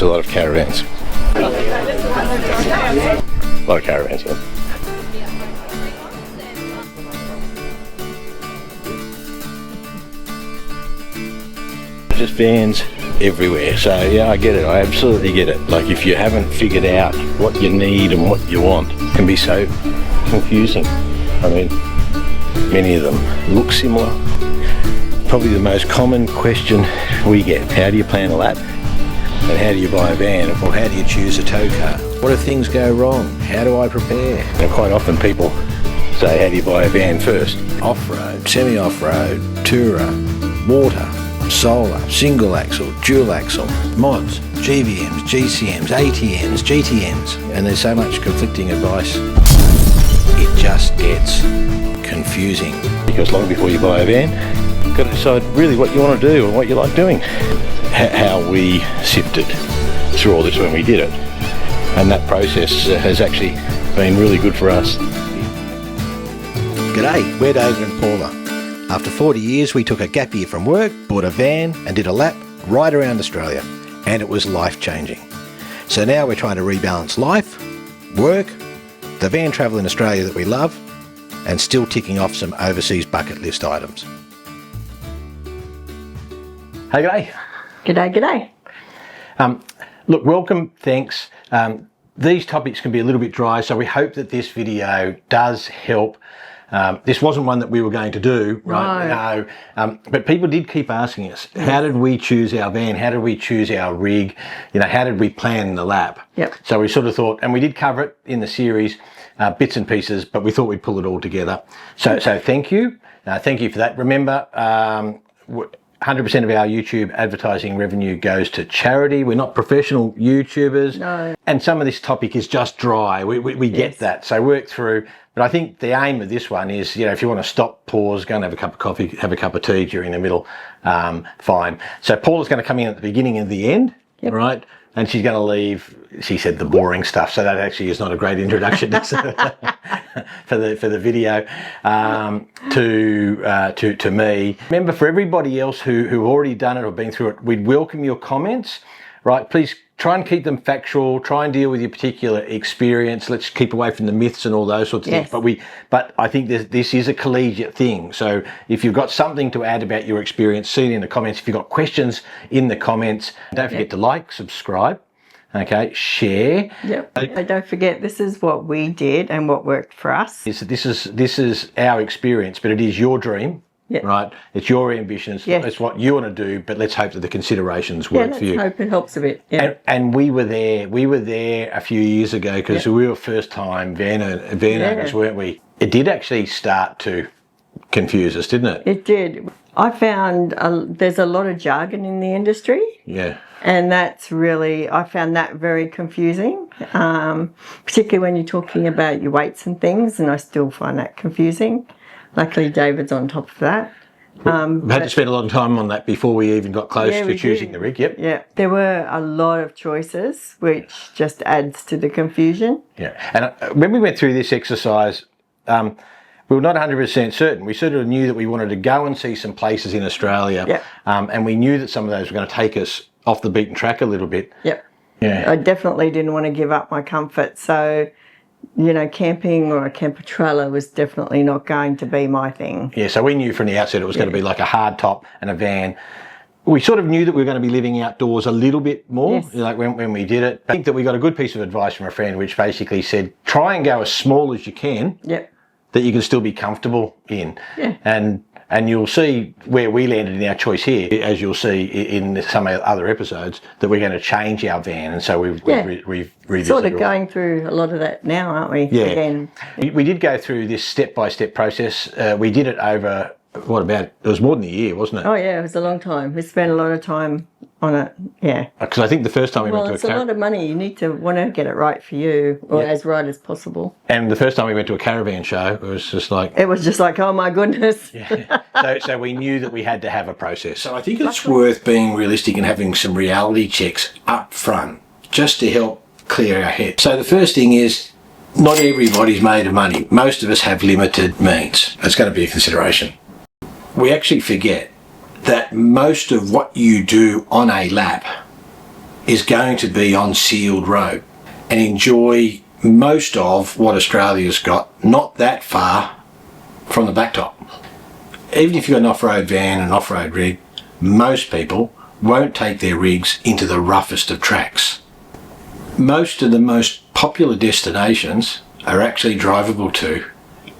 It's a lot of caravans. A lot of caravans, yeah. Just vans everywhere, so yeah, I get it. I absolutely get it. Like, if you haven't figured out what you need and what you want, it can be so confusing. I mean, many of them look similar. Probably the most common question we get: how do you plan a lap? And how do you buy a van? Or how do you choose a tow car? What if things go wrong? How do I prepare? And quite often people say, how do you buy a van first? Off-road, semi-off-road, tourer, water, solar, single axle, dual axle, mods, GVMs, GCMs, ATMs, GTMs, and there's so much conflicting advice, it just gets confusing. Because long before you buy a van, you've got to decide really what you want to do and what you like doing. How we sifted through all this when we did it, and that process has actually been really good for us. G'day, we're David and Paula. After 40 years, we took a gap year from work, bought a van and did a lap right around Australia, and it was life-changing. So now we're trying to rebalance life, work, the van travel in Australia that we love, and still ticking off some overseas bucket list items. Hey, g'day. G'day, g'day. Look, welcome, thanks. These topics can be a little bit dry, so we hope that this video does help. This wasn't one that we were going to do, right? No. But people did keep asking us, how did we choose our van? How did we choose our rig? You know, how did we plan the lap? Yep. So we sort of thought, and we did cover it in the series, bits and pieces, but we thought we'd pull it all together. So thank you. Thank you for that. Remember, 100% of our YouTube advertising revenue goes to charity. We're not professional YouTubers. No. And some of this topic is just dry. We get that. So work through. But I think the aim of this one is, you know, if you want to stop, pause, go and have a cup of coffee, have a cup of tea during the middle, fine. So Paula's going to come in at the beginning and the end, right? And she's going to leave, she said, the boring stuff. So that actually is not a great introduction for the video to me. Remember, for everybody else who already done it or been through it, we'd welcome your comments, right? Please try and keep them factual. Try and deal with your particular experience. Let's keep away from the myths and all those sorts of things. But I think this is a collegiate thing. So if you've got something to add about your experience, see it in the comments. If you've got questions, in the comments. Don't forget to like, subscribe, okay, share. Yep. And don't forget, this is what we did and what worked for us. This is our experience, but it is your dream. Yep. Right, it's your ambitions. It's what you want to do, but let's hope that the considerations work for you. Let's hope it helps a bit. Yeah. And we were there a few years ago because we were first-time van owners, weren't we? It did actually start to confuse us, didn't it? It did. I found there's a lot of jargon in the industry. Yeah. And that's really, I found that very confusing, particularly when you're talking about your weights and things, and I still find that confusing. Luckily, David's on top of that. We had to spend a lot of time on that before we even got close to choosing the rig. Yep. Yeah, there were a lot of choices, which just adds to the confusion. Yeah, and when we went through this exercise, we were not 100% certain. We sort of knew that we wanted to go and see some places in Australia, and we knew that some of those were going to take us off the beaten track a little bit. Yep. Yeah. I definitely didn't want to give up my comfort, so, you know, camping or a camper trailer was definitely not going to be my thing. Yeah, so we knew from the outset it was going to be like a hard top and a van. We sort of knew that we were going to be living outdoors a little bit more, like when we did it. I think that we got a good piece of advice from a friend which basically said, try and go as small as you can, that you can still be comfortable in. Yeah. And you'll see where we landed in our choice here, as you'll see in some other episodes, that we're going to change our van. And so we've revisited. Sort of going through a lot of that now, aren't we? Yeah. Again. We did go through this step-by-step process. We did it over, it was more than a year, wasn't it? Oh, yeah, it was a long time. We spent a lot of time on it, Because I think the first time we went to it's a lot of money. You need to want to get it right for you, or as right as possible. And the first time we went to a caravan show, it was just like... oh my goodness. So we knew that we had to have a process. So I think it's worth being realistic and having some reality checks up front, just to help clear our head. So the first thing is, not everybody's made of money. Most of us have limited means. That's going to be a consideration. We actually forget that most of what you do on a lap is going to be on sealed road and enjoy most of what Australia's got, not that far from the blacktop. Even if you've got an off-road van and off-road rig, most people won't take their rigs into the roughest of tracks. Most of the most popular destinations are actually drivable to,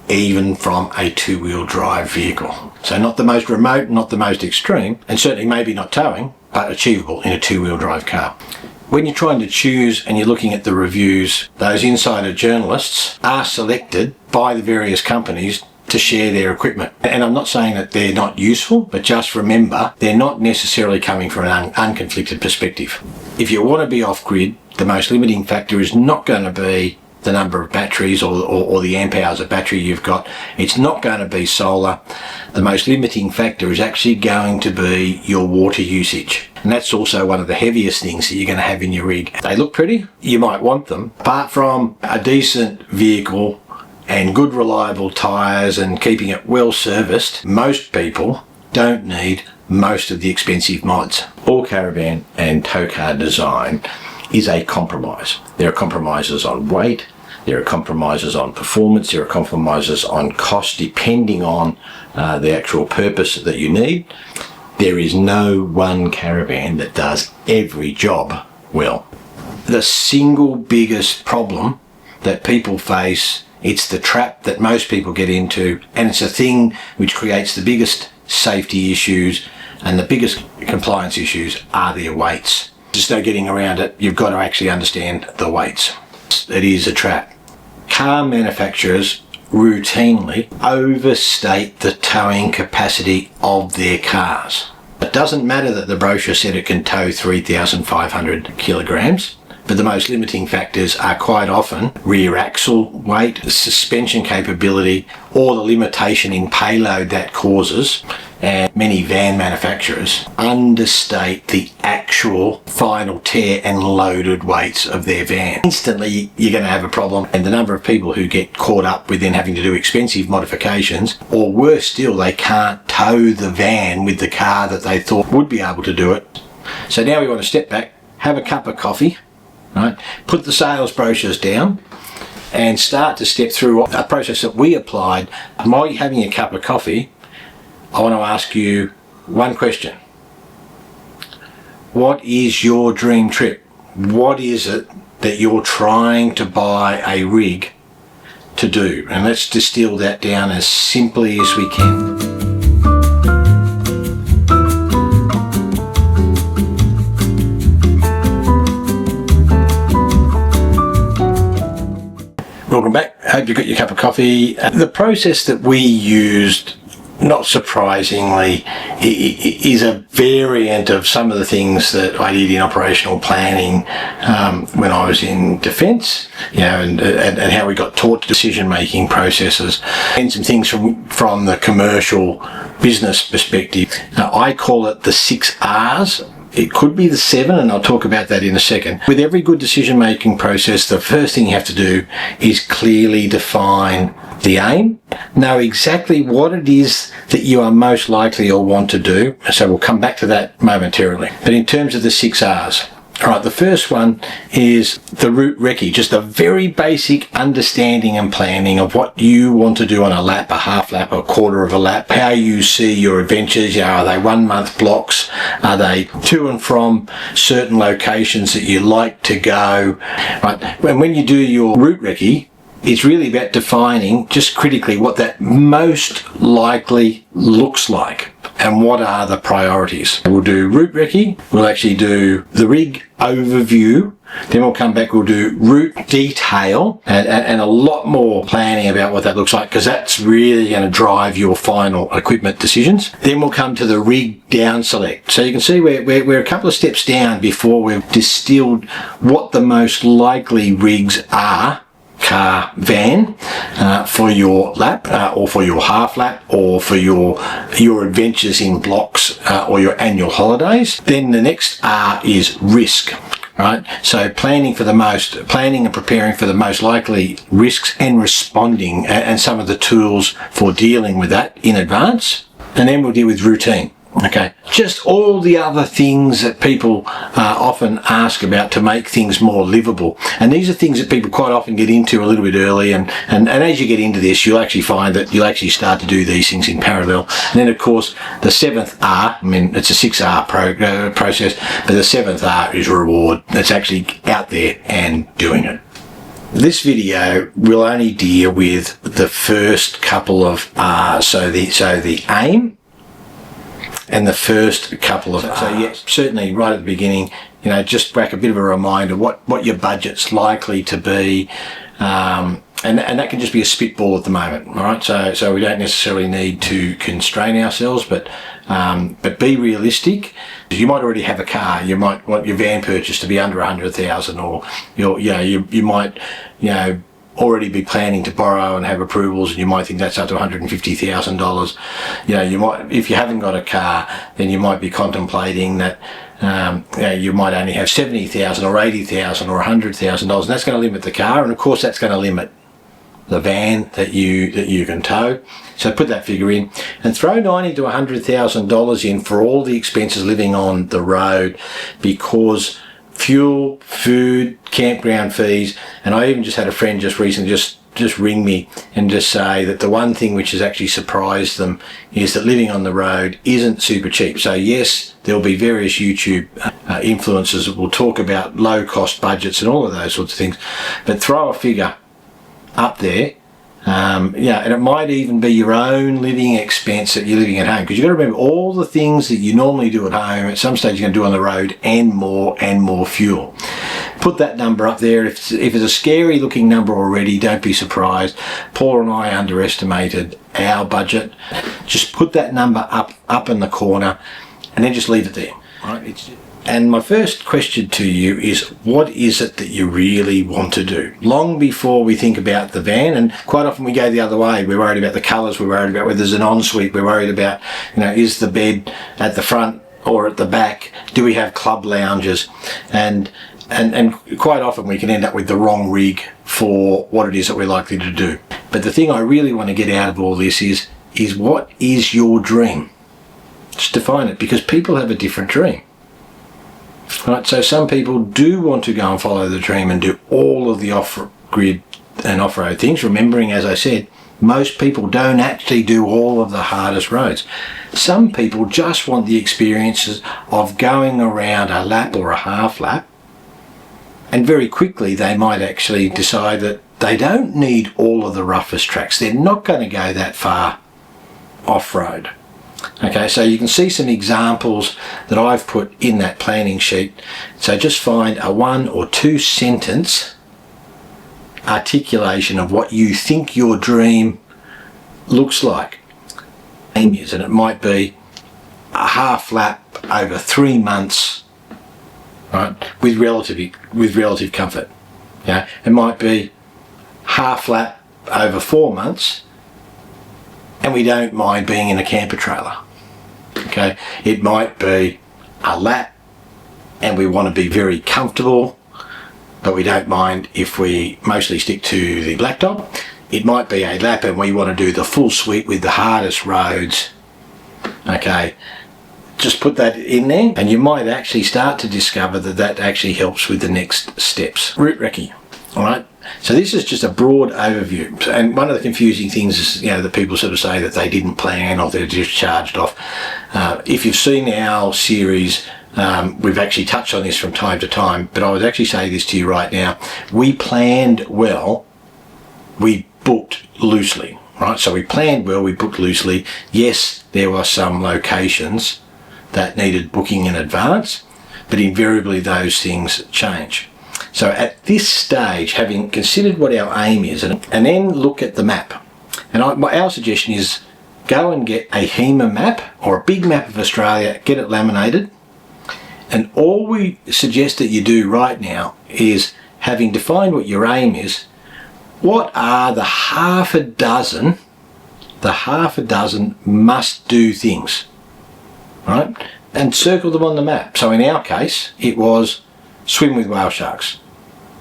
even from a two-wheel drive vehicle. So not the most remote, not the most extreme, and certainly maybe not towing, but achievable in a two-wheel drive car. When you're trying to choose and you're looking at the reviews, those insider journalists are selected by the various companies to share their equipment. And I'm not saying that they're not useful, but just remember, they're not necessarily coming from an unconflicted perspective. If you want to be off-grid, the most limiting factor is not going to be the number of batteries or the amp hours of battery you've got. It's not going to be solar. The most limiting factor is actually going to be your water usage. And that's also one of the heaviest things that you're going to have in your rig. They look pretty, you might want them. Apart from a decent vehicle and good reliable tyres and keeping it well serviced, most people don't need most of the expensive mods. All caravan and tow car design is a compromise. There are compromises on weight, there are compromises on performance, there are compromises on cost depending on the actual purpose that you need. There is no one caravan that does every job well. The single biggest problem that people face, it's the trap that most people get into, and it's a thing which creates the biggest safety issues and the biggest compliance issues are their weights. There's no getting around it. You've got to actually understand the weights. It is a trap. Car manufacturers routinely overstate the towing capacity of their cars. It doesn't matter that the brochure said it can tow 3,500 kilograms, but the most limiting factors are quite often rear axle weight, suspension capability, or the limitation in payload that causes. And many van manufacturers understate the actual final tear and loaded weights of their van. Instantly you're going to have a problem, and the number of people who get caught up with then having to do expensive modifications, or worse still, they can't tow the van with the car that they thought would be able to do it. So now we want to step back, have a cup of coffee, right? Put the sales brochures down and start to step through a process that we applied. While you're having a cup of coffee, I want to ask you one question. What is your dream trip? What is it that you're trying to buy a rig to do? And let's distill that down as simply as we can. Welcome back. Hope you got your cup of coffee. The process that we used, not surprisingly, is a variant of some of the things that I did in operational planning when I was in defence, and how we got taught decision-making processes, and some things from the commercial business perspective. I call it the 6 R's. It could be the 7, and I'll talk about that in a second. With every good decision-making process, the first thing you have to do is clearly define the aim, know exactly what it is that you are most likely or want to do. So we'll come back to that momentarily. But in terms of the 6 R's, all right, the first one is the route recce, just a very basic understanding and planning of what you want to do on a lap, a half lap, a quarter of a lap, how you see your adventures. Are they 1 month blocks? Are they to and from certain locations that you like to go? Right, and when you do your route recce, it's really about defining just critically what that most likely looks like and what are the priorities. We'll do route recce, we'll actually do the rig overview, then we'll come back, we'll do route detail and a lot more planning about what that looks like, because that's really going to drive your final equipment decisions. Then we'll come to the rig down select. So you can see we're a couple of steps down before we've distilled what the most likely rigs are, car, van, for your lap, or for your half lap, or for your adventures in blocks, or your annual holidays. Then the next R is risk. Right, so planning and preparing for the most likely risks and responding, and some of the tools for dealing with that in advance. And then we'll deal with routine. Okay, just all the other things that people often ask about to make things more livable. And these are things that people quite often get into a little bit early, and as you get into this, you'll actually find that you'll actually start to do these things in parallel. And then of course the 7th R, I mean it's a 6R process, but the 7th R is reward. That's actually out there and doing it. This video will only deal with the first couple of R's, so the aim and the first couple of R's. So yeah, certainly right at the beginning, you know, just back a bit of a reminder what your budget's likely to be, and that can just be a spitball at the moment, all right? So we don't necessarily need to constrain ourselves, but be realistic. You might already have a car. You might want your van purchase to be under 100,000, or you might already be planning to borrow and have approvals, and you might think that's up to $150,000. You might, if you haven't got a car, then you might be contemplating that you might only have $70,000 or $80,000 or $100,000, and that's going to limit the car, and of course that's going to limit the van that you can tow. So put that figure in and throw $90,000 to $100,000 in for all the expenses living on the road, because fuel, food, campground fees, and I even just had a friend just recently just ring me and just say that the one thing which has actually surprised them is that living on the road isn't super cheap. So yes, there'll be various YouTube influencers that will talk about low cost budgets and all of those sorts of things, but throw a figure up there, and it might even be your own living expense that you're living at home, because you've got to remember all the things that you normally do at home at some stage you're going to do on the road, and more fuel. Put that number up there. If it's a scary looking number already, don't be surprised. Paul and I underestimated our budget. Just put that number up in the corner and then just leave it there, right? And my first question to you is, what is it that you really want to do? Long before we think about the van, and quite often we go the other way. We're worried about the colours, we're worried about whether there's an ensuite, we're worried about, is the bed at the front or at the back? Do we have club lounges? And quite often we can end up with the wrong rig for what it is that we're likely to do. But the thing I really want to get out of all this is what is your dream? Just define it, because people have a different dream. Right, so some people do want to go and follow the dream and do all of the off-grid and off-road things, remembering, as I said, most people don't actually do all of the hardest roads. Some people just want the experiences of going around a lap or a half lap, and very quickly they might actually decide that they don't need all of the roughest tracks. They're not going to go that far off-road. Okay, so you can see some examples that I've put in that planning sheet. So just find a 1 or 2 sentence articulation of what you think your dream looks like. And it might be a half lap over 3 months, right, with relative comfort. It might be half lap over 4 months, and we don't mind being in a camper trailer. Okay, it might be a lap and we want to be very comfortable, but we don't mind if we mostly stick to the blacktop. It might be a lap and we want to do the full suite with the hardest roads. Okay, just put that in there, and you might actually start to discover that actually helps with the next steps. Route recce. All right, so this is just a broad overview, and one of the confusing things is that people sort of say that they didn't plan or they're just charged off. If you've seen our series, we've actually touched on this from time to time, but I would actually say this to you right now: we planned well, we booked loosely. Right, so we planned well, we booked loosely. Yes, there were some locations that needed booking in advance, but invariably those things change. So at this stage, having considered what our aim is, and then look at the map. And our suggestion is go and get a HEMA map or a big map of Australia, get it laminated. And all we suggest that you do right now is, having defined what your aim is, what are the half a dozen must do things, right? And circle them on the map. So in our case, it was swim with whale sharks,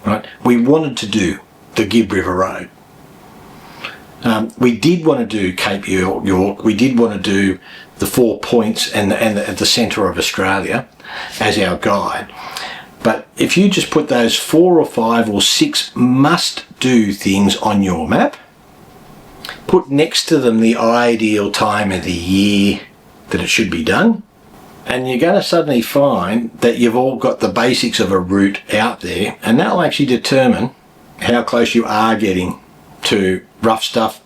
right? We wanted to do the Gibb River Road. We did want to do Cape York. We did want to do the 4 points and the centre of Australia as our guide. But if you just put those 4 or 5 or 6 must-do things on your map, put next to them the ideal time of the year that it should be done, and you're going to suddenly find that you've all got the basics of a route out there, and that will actually determine how close you are getting to rough stuff,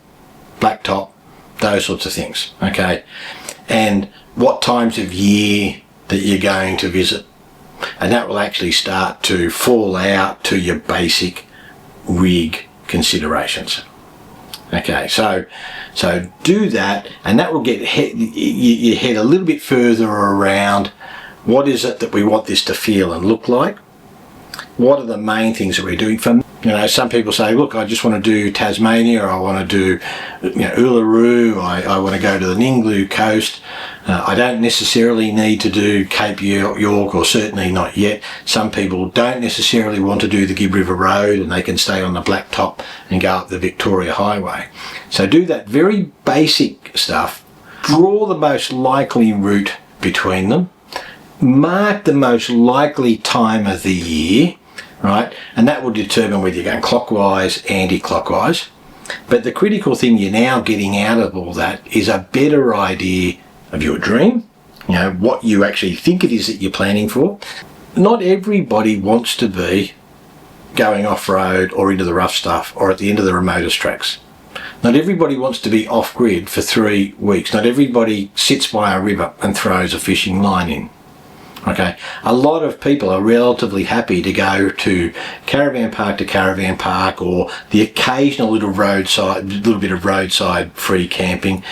blacktop, those sorts of things, okay? And what times of year that you're going to visit. And that will actually start to fall out to your basic rig considerations. Okay, so do that, and that will get your head a little bit further around what is it that we want this to feel and look like. What are the main things that we're doing? Some people say, look, I just want to do Tasmania, or I want to do, Uluru, I want to go to the Ninglu coast. I don't necessarily need to do Cape York, or certainly not yet. Some people don't necessarily want to do the Gibb River Road, and they can stay on the Blacktop and go up the Victoria Highway. So do that very basic stuff. Draw the most likely route between them. Mark the most likely time of the year, right? And that will determine whether you're going clockwise, anti-clockwise. But the critical thing you're now getting out of all that is a better idea of your dream, what you actually think it is that you're planning for. Not everybody wants to be going off-road or into the rough stuff or at the end of the remotest tracks. Not everybody wants to be off-grid for 3 weeks. Not everybody sits by a river and throws a fishing line in. Okay, a lot of people are relatively happy to go to caravan park or the occasional little bit of roadside free camping,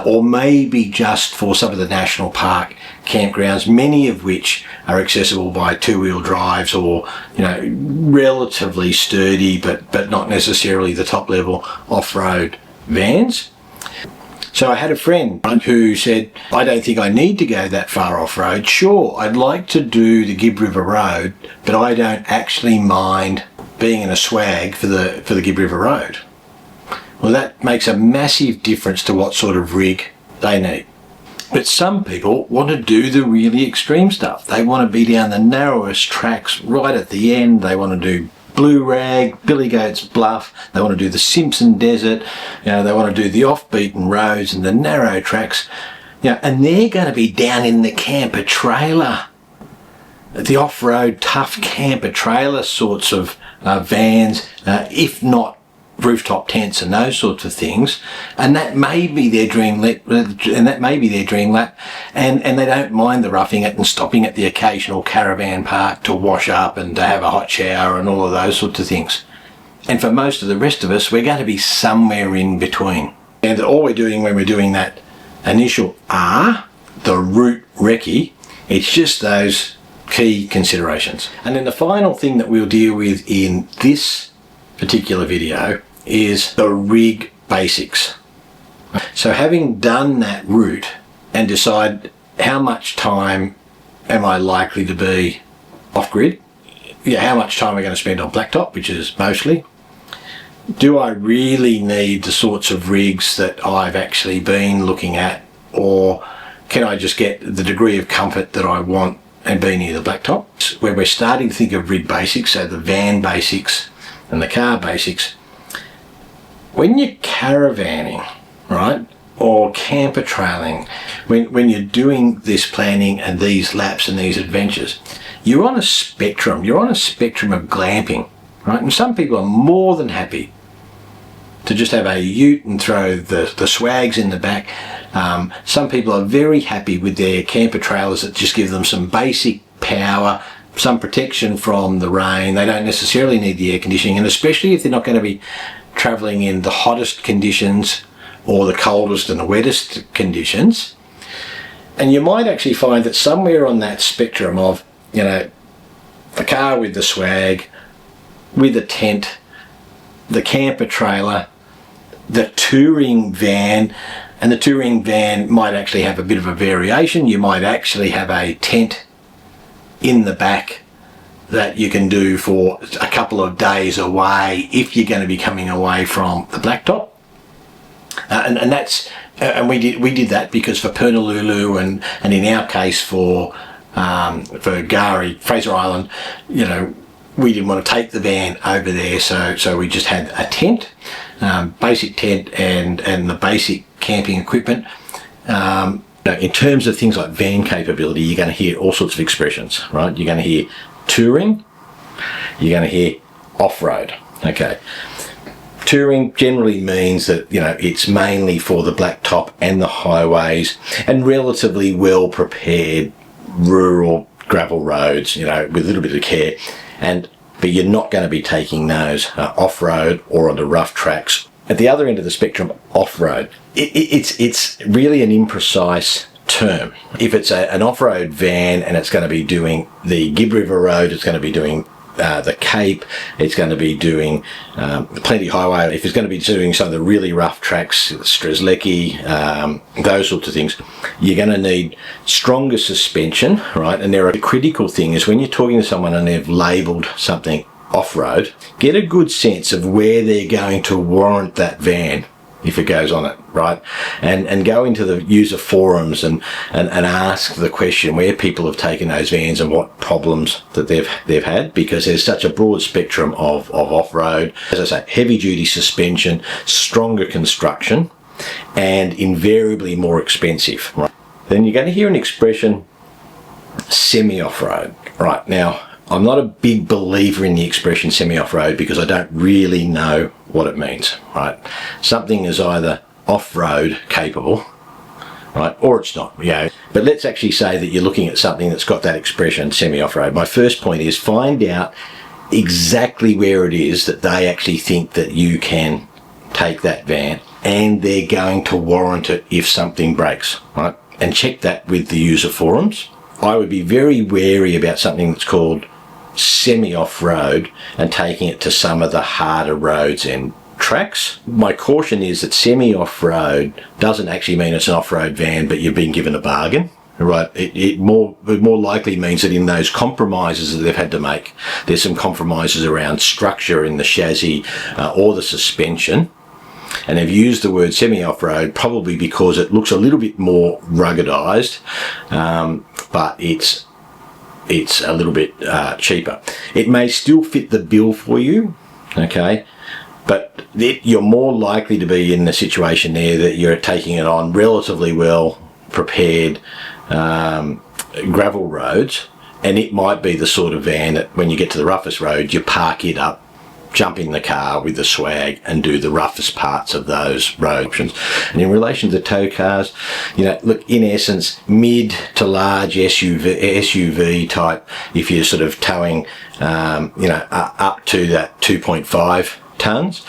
or maybe just for some of the national park campgrounds, many of which are accessible by 2-wheel drives or relatively sturdy but not necessarily the top level off-road vans. So I had a friend who said, I don't think I need to go that far off-road. Sure, I'd like to do the Gibb River Road, but I don't actually mind being in a swag for the Gibb River Road. Well, that makes a massive difference to what sort of rig they need. But some people want to do the really extreme stuff. They want to be down the narrowest tracks right at the end. They want to do Blue Rag, Billy Goat's Bluff, they want to do the Simpson Desert, they want to do the off-beaten roads and the narrow tracks, and they're going to be down in the camper trailer, the off-road tough camper trailer sorts of vans, if not rooftop tents and those sorts of things, and that may be their dream lap, and they don't mind the roughing it and stopping at the occasional caravan park to wash up and to have a hot shower and all of those sorts of things. And for most of the rest of us, we're going to be somewhere in between. And all we're doing when we're doing that initial the route recce, it's just those key considerations. And then the final thing that we'll deal with in this particular video is the rig basics. So having done that route and decide how much time am I likely to be off-grid, how much time am I going to spend on blacktop, which is mostly, do I really need the sorts of rigs that I've actually been looking at, or can I just get the degree of comfort that I want and be near the blacktop? Where we're starting to think of rig basics, so the van basics and the car basics. When you're caravanning, right, or camper trailing, when you're doing this planning and these laps and these adventures, you're on a spectrum. You're on a spectrum of glamping, right? And some people are more than happy to just have a ute and throw the swags in the back. Some people are very happy with their camper trailers that just give them some basic power, some protection from the rain. They don't necessarily need the air conditioning, and especially if they're not going to be travelling in the hottest conditions or the coldest and the wettest conditions. And you might actually find that somewhere on that spectrum of, the car with the swag, with the tent, the camper trailer, the touring van, and the touring van might actually have a bit of a variation. You might actually have a tent in the back that you can do for a couple of days away if you're going to be coming away from the blacktop. And that's and we did that because for Purnululu and in our case for Gari, Fraser Island, you know, we didn't want to take the van over there, so we just had a tent, basic tent and the basic camping equipment. In terms of things like van capability, you're going to hear all sorts of expressions, right? You're going to hear touring, you're going to hear off-road. Okay. Touring generally means that, you know, it's mainly for the blacktop and the highways and relatively well prepared rural gravel roads, you know, with a little bit of care. But you're not going to be taking those off-road or onto rough tracks. At the other end of the spectrum, off-road, it's really an imprecise term. If it's an off-road van and it's going to be doing the Gibb River Road, it's going to be doing the Cape, it's going to be doing the Plenty Highway. If it's going to be doing some of the really rough tracks, Strzelecki, those sorts of things, you're going to need stronger suspension, right? And the critical thing is when you're talking to someone and they've labelled something off-road, get a good sense of where they're going to warrant that van if it goes on it, right? And go into the user forums and ask the question where people have taken those vans and what problems that they've had, because there's such a broad spectrum of off-road. As I say, heavy duty suspension, stronger construction, and invariably more expensive, right? Then you're going to hear an expression, semi-off-road. Right, now I'm not a big believer in the expression semi-off-road because I don't really know what it means, right? Something is either off-road capable, right, or it's not, you know. But let's actually say that you're looking at something that's got that expression semi-off-road. My first point is find out exactly where it is that they actually think that you can take that van and they're going to warrant it if something breaks, right? And check that with the user forums. I would be very wary about something that's called semi-off-road and taking it to some of the harder roads and tracks. My caution is that semi-off-road doesn't actually mean it's an off-road van, but you've been given a bargain, right? It more likely means that in those compromises that they've had to make, there's some compromises around structure in the chassis or the suspension. And they've used the word semi-off-road probably because it looks a little bit more ruggedized, but it's a little bit cheaper. It may still fit the bill for you, okay, but you're more likely to be in the situation there that you're taking it on relatively well prepared gravel roads, and it might be the sort of van that when you get to the roughest road, you park it up, jump in the car with the swag and do the roughest parts of those road options. And in relation to the tow cars, you know, look, in essence, mid to large SUV type, if you're sort of towing, you know, up to that 2.5 tons,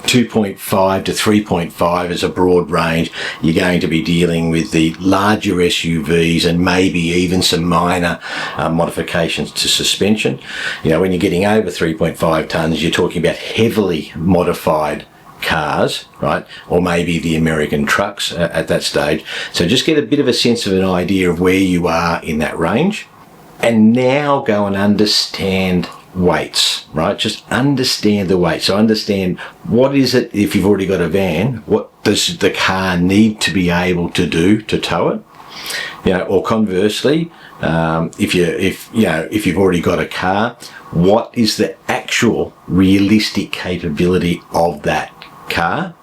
2.5 to 3.5 is a broad range. You're going to be dealing with the larger SUVs and maybe even some minor modifications to suspension. You know, when you're getting over 3.5 tons, you're talking about heavily modified cars, right? Or maybe the American trucks at that stage. So just get a bit of a sense of an idea of where you are in that range. And now go and understand weights, right? Just understand the weight. So understand what is it, if you've already got a van, what does the car need to be able to do to tow it? You know, or conversely, if you've already got a car, what is the actual realistic capability of that car?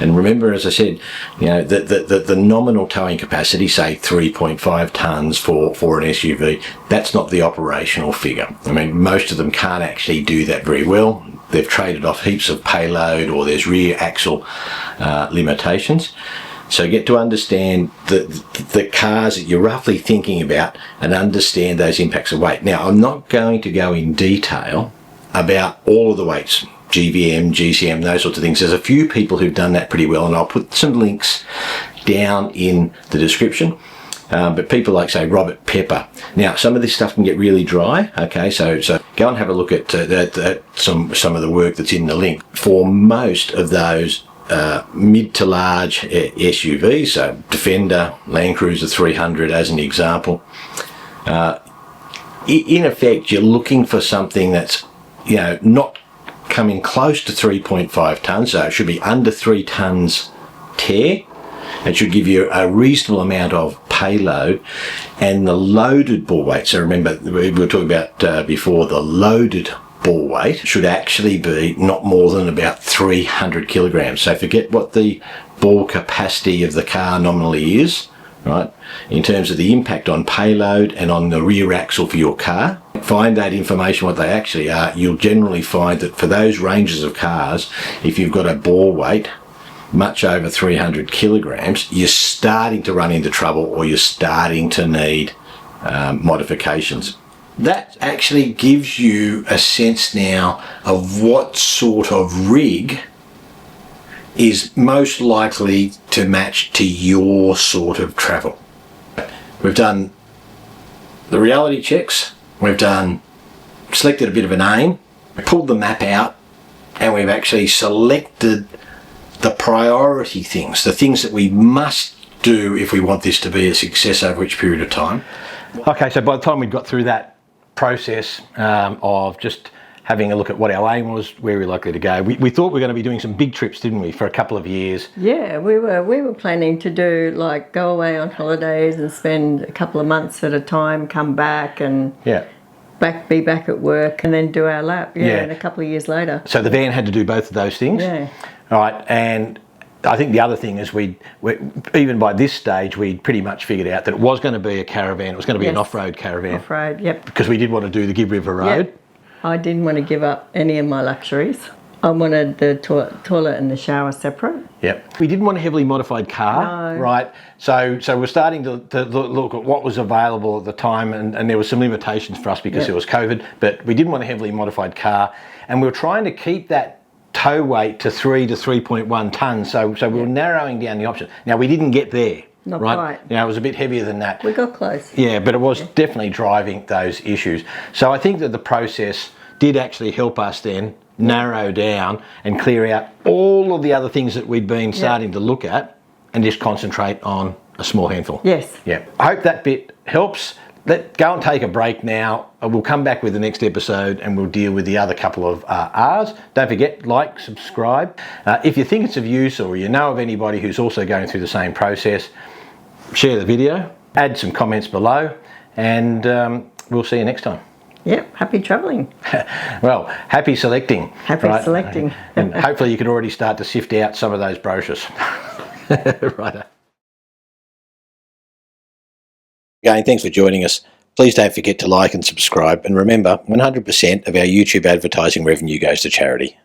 And remember, as I said, you know, the nominal towing capacity, say 3.5 tons for an SUV, that's not the operational figure. I mean, most of them can't actually do that very well. They've traded off heaps of payload, or there's rear axle limitations. So get to understand the cars that you're roughly thinking about and understand those impacts of weight. Now, I'm not going to go in detail about all of the weights, GVM, GCM, those sorts of things. There's a few people who've done that pretty well, and I'll put some links down in the description. But people like, say, Robert Pepper. Now, some of this stuff can get really dry, okay, so go and have a look at some of the work that's in the link. For most of those mid to large SUVs, so Defender, Land Cruiser 300 as an example, in effect, you're looking for something that's, you know, not coming close to 3.5 tons, so it should be under 3 tons tear. It should give you a reasonable amount of payload, and the loaded bore weight. So remember, we were talking about before, the loaded bore weight should actually be not more than about 300 kilograms. So forget what the bore capacity of the car nominally is, right? In terms of the impact on payload and on the rear axle for your car. Find that information, what they actually are. You'll generally find that for those ranges of cars, if you've got a bore weight much over 300 kilograms, you're starting to run into trouble, or you're starting to need modifications. That actually gives you a sense now of what sort of rig is most likely to match to your sort of travel. We've done the reality checks, we've selected a bit of an aim, we pulled the map out, and we've actually selected the priority things, the things that we must do if we want this to be a success over which period of time. Okay, so by the time we got through that process of just having a look at what our aim was, where we're likely to go, we thought we were going to be doing some big trips, didn't we, for a couple of years? Yeah, we were planning to do, like, go away on holidays and spend a couple of months at a time, come back and be back at work, and then do our lap, and a couple of years later. So the van had to do both of those things. Yeah. All right, and I think the other thing is we even by this stage, we'd pretty much figured out that it was going to be a caravan. It was going to be an off-road caravan. Off-road, yep. Because we did want to do the Gibb River Road. Yep. I didn't want to give up any of my luxuries. I wanted the toilet and the shower separate. Yep. We didn't want a heavily modified car, right? So we're starting to look at what was available at the time, and there were some limitations for us because there was COVID, but we didn't want a heavily modified car, and we were trying to keep that tow weight to 3 to 3.1 tonnes, so we were narrowing down the option. Now, we didn't get there. Not right? quite. You know, it was a bit heavier than that. We got close. Yeah, but it was definitely driving those issues. So I think that the process did actually help us then narrow down and clear out all of the other things that we'd been starting to look at, and just concentrate on a small handful. Yes. Yeah. I hope that bit helps. Go and take a break now. We'll come back with the next episode, and we'll deal with the other couple of R's. Don't forget, like, subscribe. If you think it's of use, or you know of anybody who's also going through the same process, share the video, add some comments below, and we'll see you next time. Yep, happy travelling. Well, happy selecting. Happy selecting. And hopefully you can already start to sift out some of those brochures. Right. Again, thanks for joining us. Please don't forget to like and subscribe, and remember, 100% of our YouTube advertising revenue goes to charity.